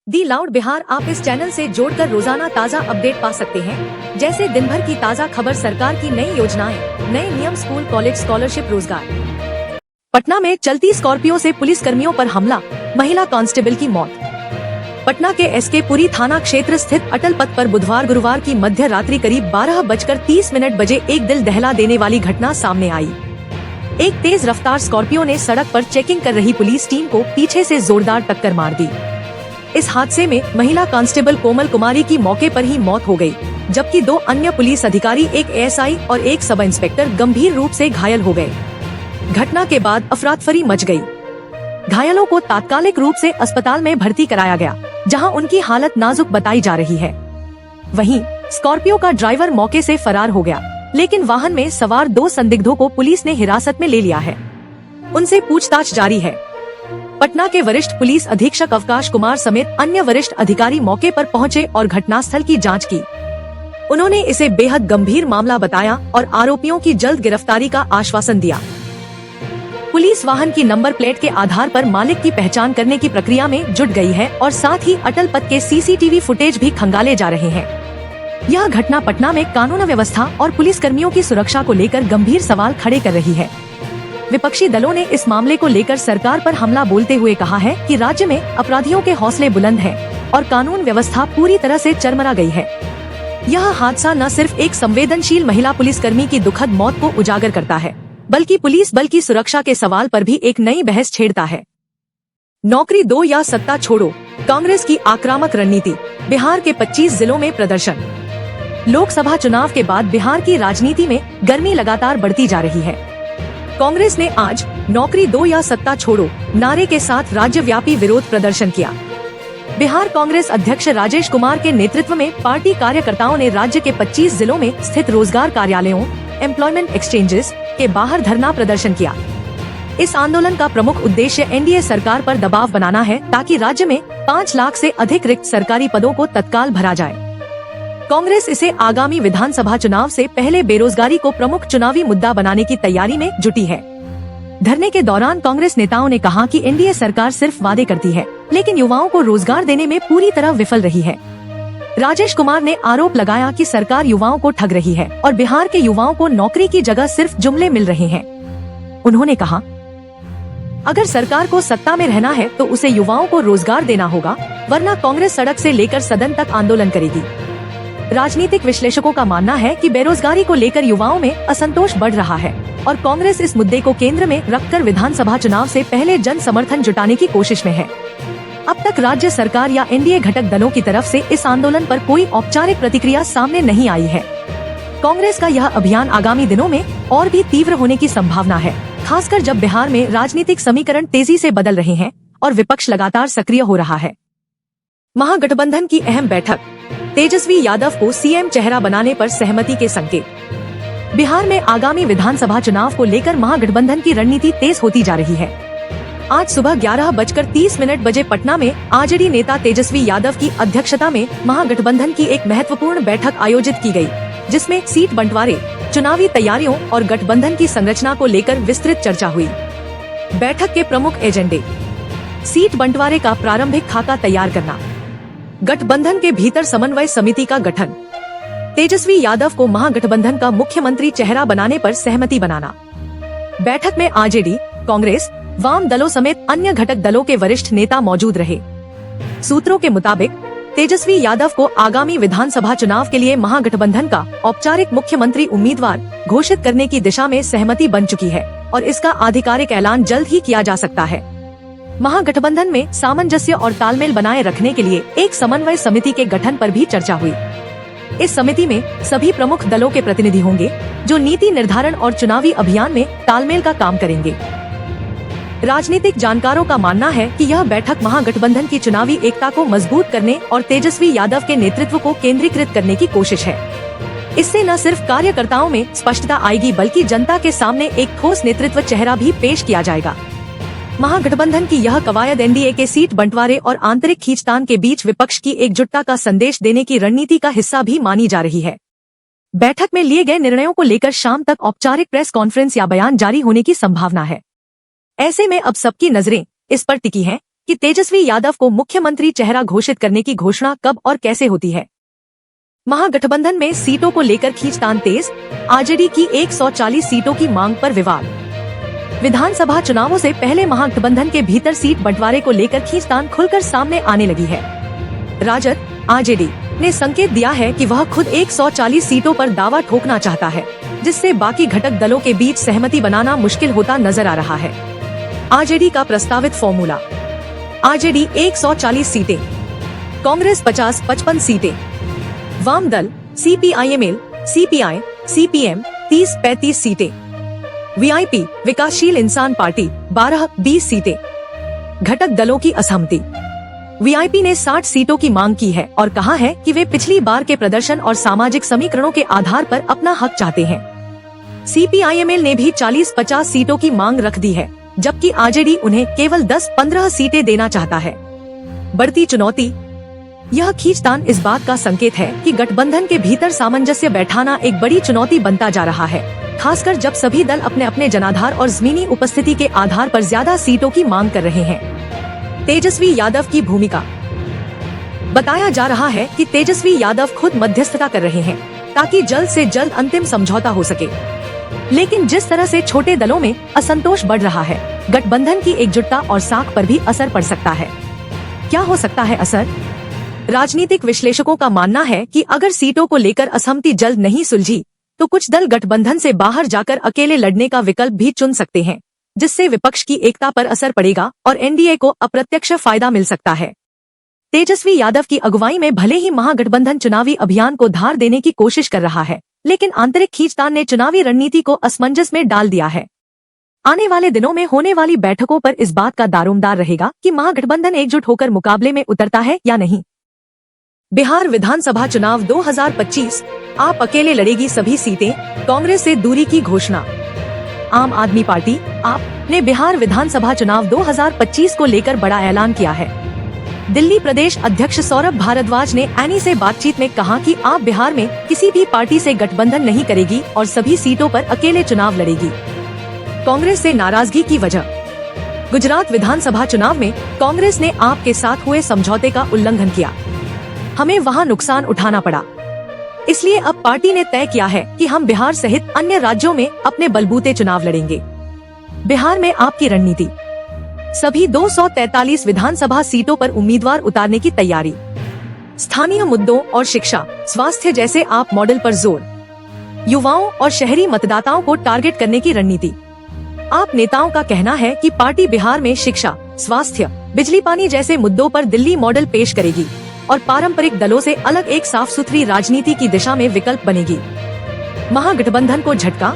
दी loud Bihar आप इस channel से जोड़कर रोजाना ताज़ा अपडेट पा सकते हैं। जैसे दिन भर की ताज़ा खबर, सरकार की नई योजनाएं, नए नियम, स्कूल कॉलेज स्कॉलरशिप, रोजगार। पटना में चलती स्कॉर्पियो से पुलिस कर्मियों पर हमला, महिला कांस्टेबल की मौत। पटना के एसके पुरी थाना क्षेत्र स्थित अटल पथ पर बुधवार गुरुवार की मध्य रात्रि करीब 12:30 बजे एक दिल दहला देने वाली घटना सामने आई। एक तेज रफ्तार स्कॉर्पियो ने सड़क पर चेकिंग कर रही पुलिस टीम को पीछे से जोरदार टक्कर मार दी। इस हादसे में महिला कांस्टेबल कोमल कुमारी की मौके पर ही मौत हो गई, जबकि 2 अन्य पुलिस अधिकारी, एक एएसआई और एक सब इंस्पेक्टर गंभीर रूप से घायल हो गए। घटना के बाद अफरातफरी मच गई। घायलों को तात्कालिक रूप से अस्पताल में भर्ती कराया गया, जहां उनकी हालत नाजुक बताई जा रही है। वहीं स्कॉर्पियो का ड्राइवर मौके से फरार हो गया, लेकिन वाहन में सवार 2 संदिग्धों को पुलिस ने हिरासत में ले लिया है। उनसे पूछताछ जारी है। पटना के वरिष्ठ पुलिस अधीक्षक अवकाश कुमार समेत अन्य वरिष्ठ अधिकारी मौके पर पहुंचे और घटनास्थल की जांच की। उन्होंने इसे बेहद गंभीर मामला बताया और आरोपियों की जल्द गिरफ्तारी का आश्वासन दिया। पुलिस वाहन की नंबर प्लेट के आधार पर मालिक की पहचान करने की प्रक्रिया में जुट गई है और साथ ही अटल पथ के सीसीटीवी फुटेज भी खंगाले जा रहे हैं। यह घटना पटना में कानून व्यवस्था और पुलिस कर्मियों की सुरक्षा को लेकर गंभीर सवाल खड़े कर रही है। विपक्षी दलों ने इस मामले को लेकर सरकार पर हमला बोलते हुए कहा है कि राज्य में अपराधियों के हौसले बुलंद हैं और कानून व्यवस्था पूरी तरह से चरमरा गई है। यह हादसा न सिर्फ एक संवेदनशील महिला पुलिसकर्मी की दुखद मौत को उजागर करता है, बल्कि पुलिस बल की सुरक्षा के सवाल पर भी एक नई बहस छेड़ता है। नौकरी दो या सत्ता छोड़ो, कांग्रेस की आक्रामक रणनीति। बिहार के 25 जिलों में प्रदर्शन। लोकसभा चुनाव के बाद बिहार की राजनीति में गर्मी लगातार बढ़ती जा रही है। कांग्रेस ने आज नौकरी दो या सत्ता छोड़ो नारे के साथ राज्यव्यापी विरोध प्रदर्शन किया। बिहार कांग्रेस अध्यक्ष राजेश कुमार के नेतृत्व में पार्टी कार्यकर्ताओं ने राज्य के 25 जिलों में स्थित रोजगार कार्यालयों, एम्प्लॉयमेंट एक्सचेंजेस के बाहर धरना प्रदर्शन किया। इस आंदोलन का प्रमुख उद्देश्य एनडीए सरकार पर दबाव बनाना है, ताकि राज्य में 5 लाख से अधिक रिक्त सरकारी पदों को तत्काल भरा जाए। कांग्रेस इसे आगामी विधानसभा चुनाव से पहले बेरोजगारी को प्रमुख चुनावी मुद्दा बनाने की तैयारी में जुटी है। धरने के दौरान कांग्रेस नेताओं ने कहा कि एनडीए सरकार सिर्फ वादे करती है, लेकिन युवाओं को रोजगार देने में पूरी तरह विफल रही है। राजेश कुमार ने आरोप लगाया कि सरकार युवाओं को ठग रही है और बिहार के युवाओं को नौकरी की जगह सिर्फ जुमले मिल रहे हैं। उन्होंने कहा, अगर सरकार को सत्ता में रहना है तो उसे युवाओं को रोजगार देना होगा, वरना कांग्रेस सड़क से लेकर सदन तक आंदोलन करेगी। राजनीतिक विश्लेषकों का मानना है कि बेरोजगारी को लेकर युवाओं में असंतोष बढ़ रहा है और कांग्रेस इस मुद्दे को केंद्र में रखकर विधानसभा चुनाव से पहले जन समर्थन जुटाने की कोशिश में है। अब तक राज्य सरकार या एनडीए घटक दलों की तरफ से इस आंदोलन पर कोई औपचारिक प्रतिक्रिया सामने नहीं आई है। कांग्रेस का यह अभियान आगामी दिनों में और भी तीव्र होने की संभावना है, खासकर जब बिहार में राजनीतिक समीकरण तेजी से बदल रहे हैं और विपक्ष लगातार सक्रिय हो रहा है। महागठबंधन की अहम बैठक। तेजस्वी यादव को सीएम चेहरा बनाने पर सहमति के संकेत। बिहार में आगामी विधानसभा चुनाव को लेकर महागठबंधन की रणनीति तेज होती जा रही है। आज सुबह 11:30 बजे पटना में आरजेडी नेता तेजस्वी यादव की अध्यक्षता में महागठबंधन की एक महत्वपूर्ण बैठक आयोजित की गई, जिसमें सीट बंटवारे, चुनावी तैयारियों और गठबंधन की संरचना को लेकर विस्तृत चर्चा हुई। बैठक के प्रमुख एजेंडे: सीट बंटवारे का प्रारंभिक खाका तैयार करना, गठबंधन के भीतर समन्वय समिति का गठन, तेजस्वी यादव को महागठबंधन का मुख्यमंत्री चेहरा बनाने पर सहमति बनाना। बैठक में आरजेडी, कांग्रेस, वाम दलों समेत अन्य घटक दलों के वरिष्ठ नेता मौजूद रहे। सूत्रों के मुताबिक तेजस्वी यादव को आगामी विधानसभा चुनाव के लिए महागठबंधन का औपचारिक मुख्यमंत्री उम्मीदवार घोषित करने की दिशा में सहमति बन चुकी है और इसका आधिकारिक ऐलान जल्द ही किया जा सकता है। महागठबंधन में सामंजस्य और तालमेल बनाए रखने के लिए एक समन्वय समिति के गठन पर भी चर्चा हुई। इस समिति में सभी प्रमुख दलों के प्रतिनिधि होंगे, जो नीति निर्धारण और चुनावी अभियान में तालमेल का काम करेंगे। राजनीतिक जानकारों का मानना है कि यह बैठक महागठबंधन की चुनावी एकता को मजबूत करने और तेजस्वी यादव के नेतृत्व को केंद्रीकृत करने की कोशिश है। इससे न सिर्फ कार्यकर्ताओं में स्पष्टता आएगी, बल्कि जनता के सामने एक ठोस नेतृत्व चेहरा भी पेश किया जाएगा। महागठबंधन की यह कवायद एनडीए के सीट बंटवारे और आंतरिक खींचतान के बीच विपक्ष की एकजुटता का संदेश देने की रणनीति का हिस्सा भी मानी जा रही है। बैठक में लिए गए निर्णयों को लेकर शाम तक औपचारिक प्रेस कॉन्फ्रेंस या बयान जारी होने की संभावना है। ऐसे में अब सबकी नजरें इस पर टिकी हैं कि तेजस्वी यादव को मुख्यमंत्री चेहरा घोषित करने की घोषणा कब और कैसे होती है। महागठबंधन में सीटों को लेकर खींचतान तेज, आरजेडी की 140 सीटों की मांग पर विवाद। विधानसभा चुनावों से पहले महागठबंधन के भीतर सीट बंटवारे को लेकर खींचतान खुलकर सामने आने लगी है। राजद, आरजेडी ने संकेत दिया है कि वह खुद 140 सीटों पर दावा ठोकना चाहता है, जिससे बाकी घटक दलों के बीच सहमति बनाना मुश्किल होता नजर आ रहा है। आरजेडी का प्रस्तावित फॉर्मूला: आरजेडी 140 सीटें, कांग्रेस 50-55 सीटें, वाम दल सीपीआईएमएल, सीपीआई, सीपीएम 30-35 सीटें, वीआईपी विकासशील इंसान पार्टी 12-20 सीटें। घटक दलों की असहमति: वीआईपी ने 60 सीटों की मांग की है और कहा है कि वे पिछली बार के प्रदर्शन और सामाजिक समीकरणों के आधार पर अपना हक चाहते हैं। सीपीआईएमएल ने भी 40-50 सीटों की मांग रख दी है, जबकि आरजेडी उन्हें केवल 10-15 सीटें देना चाहता है। बढ़ती चुनौती: यह खींचतान इस बात का संकेत है कि गठबंधन के भीतर सामंजस्य बैठाना एक बड़ी चुनौती बनता जा रहा है, खासकर जब सभी दल अपने अपने जनाधार और जमीनी उपस्थिति के आधार पर ज्यादा सीटों की मांग कर रहे हैं। तेजस्वी यादव की भूमिका: बताया जा रहा है कि तेजस्वी यादव खुद मध्यस्थता कर रहे हैं ताकि जल्द से जल्द अंतिम समझौता हो सके। लेकिन जिस तरह से छोटे दलों में असंतोष बढ़ रहा है, गठबंधन की एकजुटता और साख पर भी असर पड़ सकता है। क्या हो सकता है असर? राजनीतिक विश्लेषकों का मानना है कि अगर सीटों को लेकर असहमति जल्द नहीं सुलझी, तो कुछ दल गठबंधन से बाहर जाकर अकेले लड़ने का विकल्प भी चुन सकते हैं, जिससे विपक्ष की एकता पर असर पड़ेगा और एनडीए को अप्रत्यक्ष फायदा मिल सकता है। तेजस्वी यादव की अगुवाई में भले ही महागठबंधन चुनावी अभियान को धार देने की कोशिश कर रहा है, लेकिन आंतरिक खींचतान ने चुनावी रणनीति को असमंजस में डाल दिया है। आने वाले दिनों में होने वाली बैठकों पर इस बात का दारोमदार रहेगा कि महागठबंधन एकजुट होकर मुकाबले में उतरता है या नहीं। बिहार विधानसभा चुनाव 2025, आप अकेले लड़ेगी सभी सीटें, कांग्रेस से दूरी की घोषणा। आम आदमी पार्टी आप ने बिहार विधानसभा चुनाव 2025 को लेकर बड़ा ऐलान किया है। दिल्ली प्रदेश अध्यक्ष सौरभ भारद्वाज ने एनी से बातचीत में कहा कि आप बिहार में किसी भी पार्टी से गठबंधन नहीं करेगी और सभी सीटों पर अकेले चुनाव लड़ेगी। कांग्रेस से नाराजगी की वजह: गुजरात विधानसभा चुनाव में कांग्रेस ने आप के साथ हुए समझौते का उल्लंघन किया। हमें वहां नुकसान उठाना पड़ा, इसलिए अब पार्टी ने तय किया है कि हम बिहार सहित अन्य राज्यों में अपने बलबूते चुनाव लड़ेंगे। बिहार में आपकी रणनीति: सभी 243 विधानसभा सीटों पर उम्मीदवार उतारने की तैयारी। स्थानीय मुद्दों और शिक्षा, स्वास्थ्य जैसे आप मॉडल पर जोर। युवाओं और शहरी मतदाताओं को टारगेट करने की रणनीति। आप नेताओं का कहना है कि पार्टी बिहार में शिक्षा, स्वास्थ्य, बिजली पानी जैसे मुद्दों पर दिल्ली मॉडल पेश करेगी और पारंपरिक दलों से अलग एक साफ सुथरी राजनीति की दिशा में विकल्प बनेगी। महागठबंधन को झटका: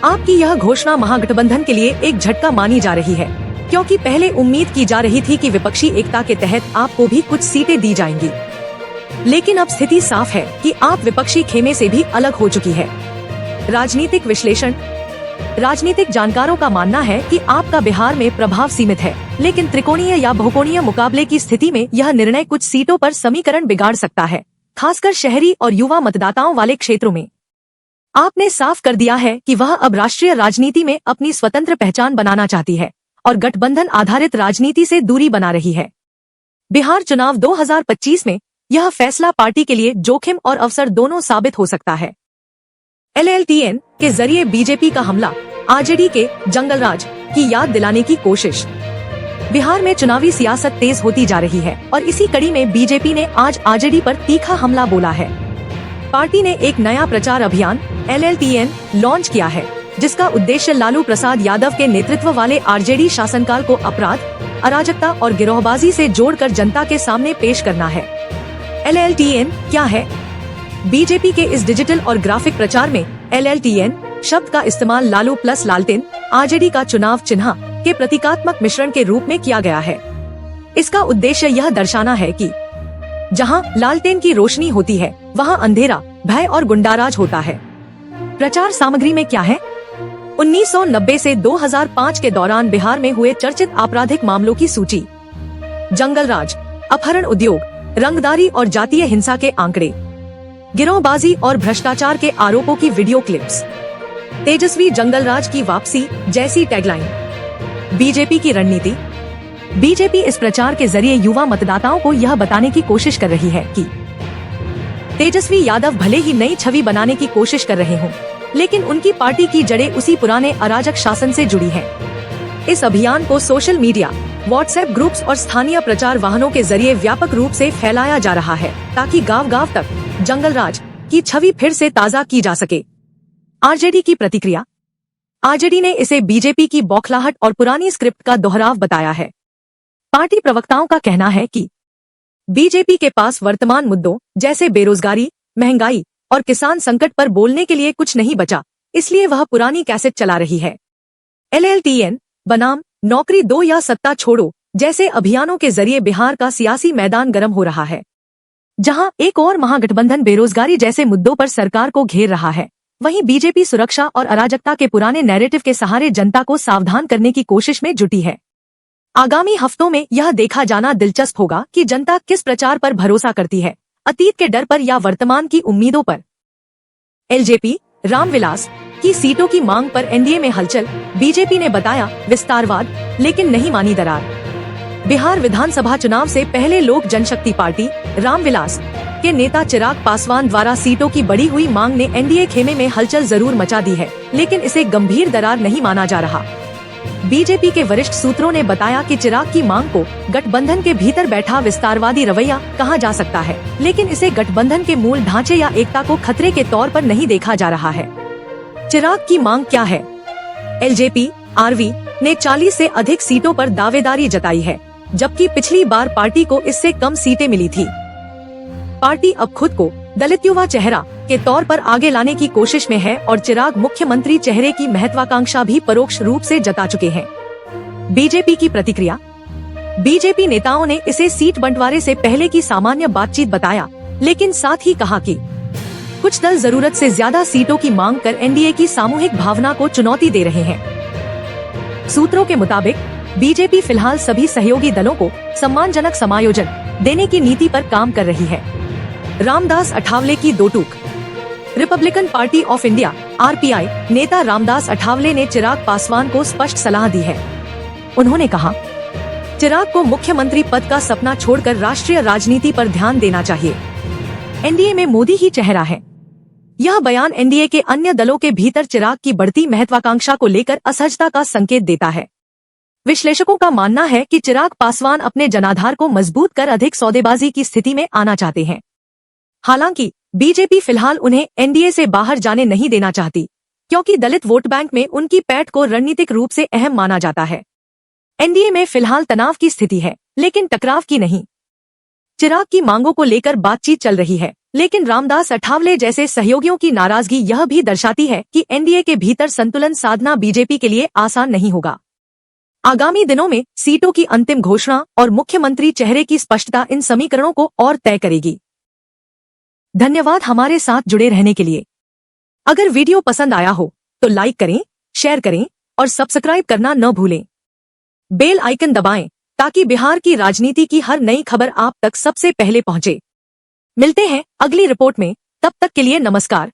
आपकी यह घोषणा महागठबंधन के लिए एक झटका मानी जा रही है, क्योंकि पहले उम्मीद की जा रही थी कि विपक्षी एकता के तहत आपको भी कुछ सीटें दी जाएंगी। लेकिन अब स्थिति साफ है कि आप विपक्षी खेमे से भी अलग हो चुकी है। राजनीतिक विश्लेषण: राजनीतिक जानकारों का मानना है कि आपका बिहार में प्रभाव सीमित है, लेकिन त्रिकोणीय या बहुकोणीय मुकाबले की स्थिति में यह निर्णय कुछ सीटों पर समीकरण बिगाड़ सकता है, खासकर शहरी और युवा मतदाताओं वाले क्षेत्रों में। आपने साफ कर दिया है कि वह अब राष्ट्रीय राजनीति में अपनी स्वतंत्र पहचान बनाना चाहती है और गठबंधन आधारित राजनीति से दूरी बना रही है। बिहार चुनाव 2025 में यह फैसला पार्टी के लिए जोखिम और अवसर दोनों साबित हो सकता है। LLTN के जरिए बीजेपी का हमला, आरजेडी के जंगलराज की याद दिलाने की कोशिश। बिहार में चुनावी सियासत तेज होती जा रही है और इसी कड़ी में बीजेपी ने आज आरजेडी पर तीखा हमला बोला है। पार्टी ने एक नया प्रचार अभियान LLTN लॉन्च किया है, जिसका उद्देश्य लालू प्रसाद यादव के नेतृत्व वाले आरजेडी शासनकाल को अपराध, अराजकता और गिरोहबाजी से जोड़कर जनता के सामने पेश करना है। LLTN क्या है? बीजेपी के इस डिजिटल और ग्राफिक प्रचार में LLTN शब्द का इस्तेमाल लालू प्लस लालटेन, आरजेडी का चुनाव चिन्ह के प्रतीकात्मक मिश्रण के रूप में किया गया है। इसका उद्देश्य यह दर्शाना है कि जहां लालटेन की रोशनी होती है, वहां अंधेरा, भय और गुंडाराज होता है। प्रचार सामग्री में क्या है? 1990 से 2005 के दौरान बिहार में हुए चर्चित आपराधिक मामलों की सूची, जंगलराज, अपहरण उद्योग, रंगदारी और जातीय हिंसा के आंकड़े, गिरोहबाजी और भ्रष्टाचार के आरोपों की वीडियो क्लिप्स, तेजस्वी जंगलराज की वापसी जैसी टैगलाइन। बीजेपी की रणनीति: बीजेपी इस प्रचार के जरिए युवा मतदाताओं को यह बताने की कोशिश कर रही है कि तेजस्वी यादव भले ही नई छवि बनाने की कोशिश कर रहे हों, लेकिन उनकी पार्टी की जड़ें उसी पुराने अराजक शासन से जुड़ी हैं। इस अभियान को सोशल मीडिया, व्हाट्सएप ग्रुप्स और स्थानीय प्रचार वाहनों के जरिए व्यापक रूप से फैलाया जा रहा है, ताकि गांव-गांव तक जंगल राज की छवि फिर से ताज़ा की जा सके। आरजेडी की प्रतिक्रिया। आरजेडी ने इसे बीजेपी की बौखलाहट और पुरानी स्क्रिप्ट का दोहराव बताया है। पार्टी प्रवक्ताओं का कहना है कि बीजेपी के पास वर्तमान मुद्दों जैसे बेरोजगारी, महंगाई और किसान संकट पर बोलने के लिए कुछ नहीं बचा, इसलिए वह पुरानी कैसेट चला रही है। LLTN बनाम नौकरी दो या सत्ता छोड़ो जैसे अभियानों के जरिए बिहार का सियासी मैदान गर्म हो रहा है। जहां एक और महागठबंधन बेरोजगारी जैसे मुद्दों पर सरकार को घेर रहा है, वहीं बीजेपी सुरक्षा और अराजकता के पुराने नैरेटिव के सहारे जनता को सावधान करने की कोशिश में जुटी है। आगामी हफ्तों में यह देखा जाना दिलचस्प होगा कि जनता किस प्रचार पर भरोसा करती है, अतीत के डर पर या वर्तमान की उम्मीदों पर। एलजेपी रामविलास की सीटों की मांग पर एनडीए में हलचल। बीजेपी ने बताया विस्तारवाद, लेकिन नहीं मानी दरार। बिहार विधानसभा चुनाव से पहले लोक जनशक्ति पार्टी रामविलास के नेता चिराग पासवान द्वारा सीटों की बढ़ी हुई मांग ने एनडीए खेमे में हलचल जरूर मचा दी है, लेकिन इसे गंभीर दरार नहीं माना जा रहा। बीजेपी के वरिष्ठ सूत्रों ने बताया कि चिराग की मांग को गठबंधन के भीतर बैठा विस्तारवादी रवैया कहा जा सकता है, लेकिन इसे गठबंधन के मूल ढांचे या एकता को खतरे के तौर पर नहीं देखा जा रहा है। चिराग की मांग क्या है? एलजेपी आरवी ने 40 से अधिक सीटों पर दावेदारी जताई है, जबकि पिछली बार पार्टी को इससे कम सीटें मिली थी। पार्टी अब खुद को दलित युवा चेहरा के तौर पर आगे लाने की कोशिश में है और चिराग मुख्यमंत्री चेहरे की महत्वाकांक्षा भी परोक्ष रूप से जता चुके हैं। बीजेपी की प्रतिक्रिया। बीजेपी नेताओं ने इसे सीट बंटवारे से पहले की सामान्य बातचीत बताया, लेकिन साथ ही कहा कि कुछ दल जरूरत से ज्यादा सीटों की मांग कर एनडीए की सामूहिक भावना को चुनौती दे रहे हैं। सूत्रों के मुताबिक बीजेपी फिलहाल सभी सहयोगी दलों को सम्मानजनक समायोजन देने की नीति पर काम कर रही है। रामदास अठावले की दो टूक। Republican party of India RPI नेता रामदास अठावले ने चिराग पासवान को स्पष्ट सलाह दी है। उन्होंने कहा, चिराग को मुख्यमंत्री पद का सपना छोड़कर राष्ट्रीय राजनीति पर ध्यान देना चाहिए। एनडीए में मोदी ही चेहरा है। यह बयान एनडीए के अन्य दलों के भीतर चिराग की बढ़ती महत्वाकांक्षा को लेकर असहजता का संकेत देता है। विश्लेषकों का मानना है कि चिराग पासवान अपने जनाधार को मजबूत कर अधिक सौदेबाजी की स्थिति में आना चाहते हैं। हालांकि बीजेपी फिलहाल उन्हें एनडीए से बाहर जाने नहीं देना चाहती, क्योंकि दलित वोट बैंक में उनकी पैठ को रणनीतिक रूप से अहम माना जाता है। एनडीए में फिलहाल तनाव की स्थिति है, लेकिन टकराव की नहीं। चिराग की मांगों को लेकर बातचीत चल रही है, लेकिन रामदास अठावले जैसे सहयोगियों की नाराजगी यह भी दर्शाती है कि एनडीए के भीतर संतुलन साधना बीजेपी के लिए आसान नहीं होगा। आगामी दिनों में सीटों की अंतिम घोषणा और मुख्यमंत्री चेहरे की स्पष्टता इन समीकरणों को और तय करेगी। धन्यवाद हमारे साथ जुड़े रहने के लिए। अगर वीडियो पसंद आया हो तो लाइक करें, शेयर करें और सब्सक्राइब करना न भूलें। बेल आइकन दबाएं ताकि बिहार की राजनीति की हर नई खबर आप तक सबसे पहले पहुंचे। मिलते हैं अगली रिपोर्ट में, तब तक के लिए नमस्कार।